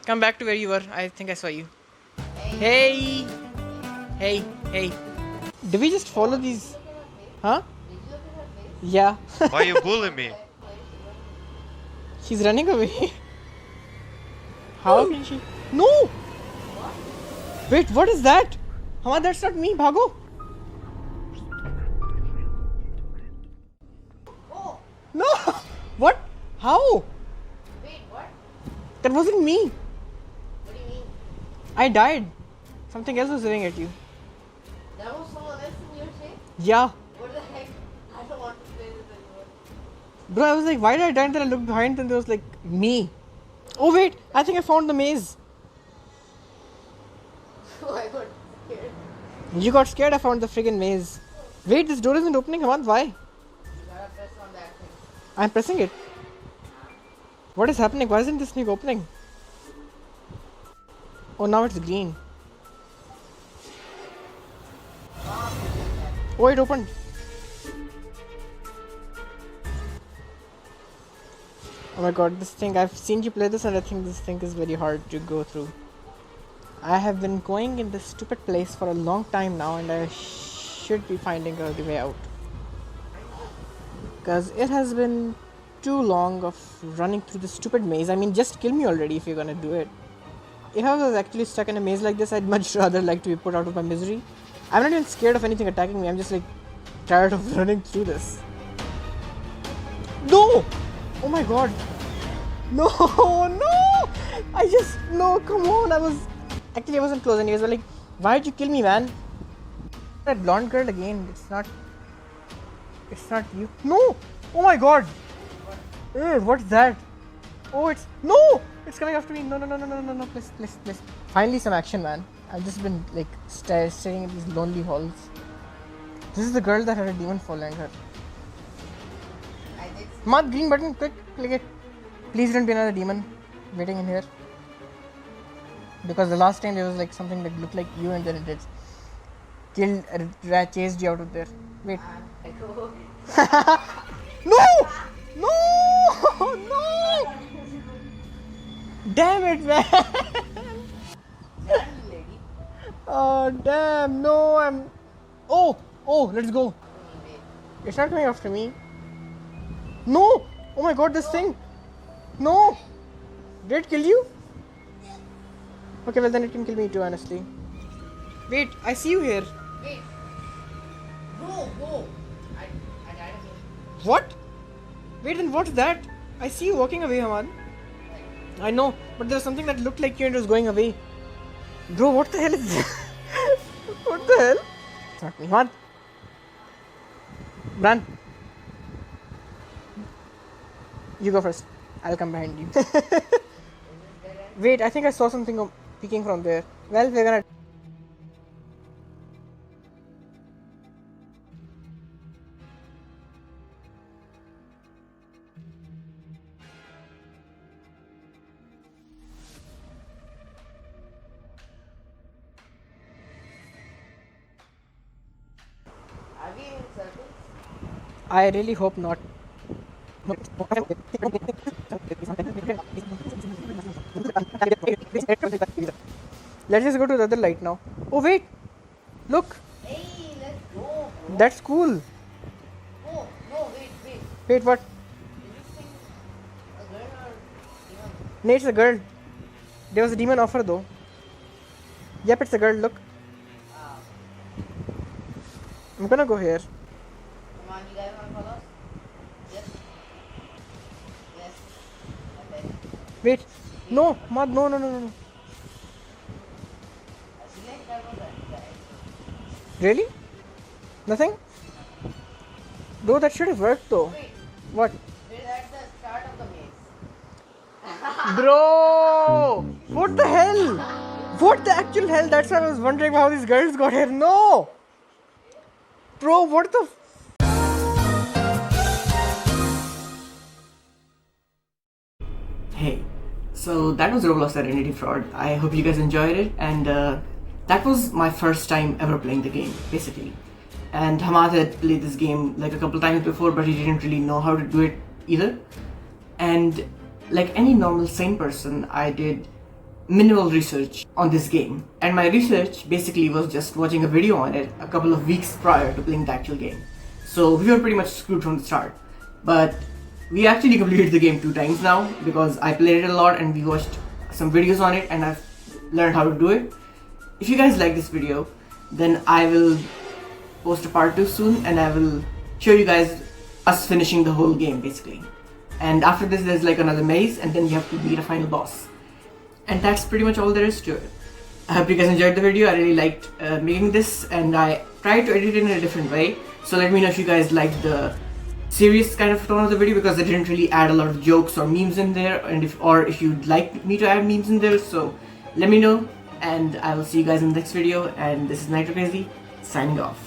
Come back to where you were. I think I saw you. Hey! Hey, hey. Do we just follow these? Huh? Yeah. Why you bully me? She's running away. How can she? No! Wait, what is that? Hamad, that's not me. Bhago. No! What? How? Wait, what? That wasn't me. What do you mean? I died. Something else was waving at you. That was someone else in your shape? Yeah. What the heck? I don't want to play this anymore. Bro, I was like, why did I die? And then I looked behind and there was like me. Oh wait, I think I found the maze. I got scared. You got scared, I found the friggin' maze. Wait, this door isn't opening, Hamad, why? You gotta press on that thing. I'm pressing it. What is happening? Why isn't this thing opening? Oh, now it's green. Oh, it opened. Oh my god, this thing, I've seen you play this and I think this thing is very hard to go through. I have been going in this stupid place for a long time now and I should be finding the way out. Because it has been too long of running through this stupid maze. I mean, just kill me already if you're gonna do it. If I was actually stuck in a maze like this, I'd much rather like to be put out of my misery. I'm not even scared of anything attacking me, I'm just like tired of running through this. No! Oh my god. No, no! No, come on, I wasn't close anyways, but like, why did you kill me, man? That blonde girl again, it's not you. No! Oh my god! What's that? Oh, no! It's coming after me. No, please. Finally some action, man. I've just been like staring at these lonely halls. This is the girl that had a demon following her. I did. Mark green button, quick, click it. Please don't be another demon waiting in here. Because the last time there was like something that looked like you and then it chased you out of there. Wait. I go. No! No! Damn it, man! Lady. Oh, damn, no, Oh, let's go. It's not coming after me. No! Oh my god, this thing! No! Did it kill you? Okay, well then it can kill me too, honestly. Wait, I see you here. Wait. Go. I died again. What? Wait, then what's that? I see you walking away, Hamad. I know, but there's something that looked like you and it was going away. Bro, what the hell is this? What the hell? It's not me, Hamad. Run. You go first. I'll come behind you. Wait, I think I saw something peeking from there. Well, we're gonna... Are we in circles? I really hope not. Let's just go to the other light now. Oh wait! Look! Hey, let's go. That's cool! Oh, no, wait. Wait, what? Did you think a girl or demon? Nate's a girl. There was a demon offer though. Yep, it's a girl, look. I'm gonna go here. Come on, you guys wanna follow us? Yes. I bet. Wait. No, Mad, no. I feel like that was that guy. Really? Nothing? Bro, that should have worked though. Wait, What? we're at the start of the maze. Bro! What the hell? What the actual hell? That's why I was wondering how these girls got here. No! Bro, what the... Hey, so that was Roblox Identity Fraud. I hope you guys enjoyed it, and that was my first time ever playing the game, basically. And Hamad had played this game like a couple times before, but he didn't really know how to do it either. And like any normal sane person, I did minimal research on this game, and my research basically was just watching a video on it a couple of weeks prior to playing the actual game. So we were pretty much screwed from the start. But we actually completed the game 2 times now because I played it a lot and we watched some videos on it and I've learned how to do it. If you guys like this video, then I will post a part 2 soon and I will show you guys us finishing the whole game basically. And after this there's like another maze and then you have to beat a final boss. And that's pretty much all there is to it. I hope you guys enjoyed the video. I really liked making this and I tried to edit it in a different way. So let me know if you guys liked the serious kind of tone of the video because I didn't really add a lot of jokes or memes in there, and if you'd like me to add memes in there, so let me know and I will see you guys in the next video. And this is Nitro Crazy signing off.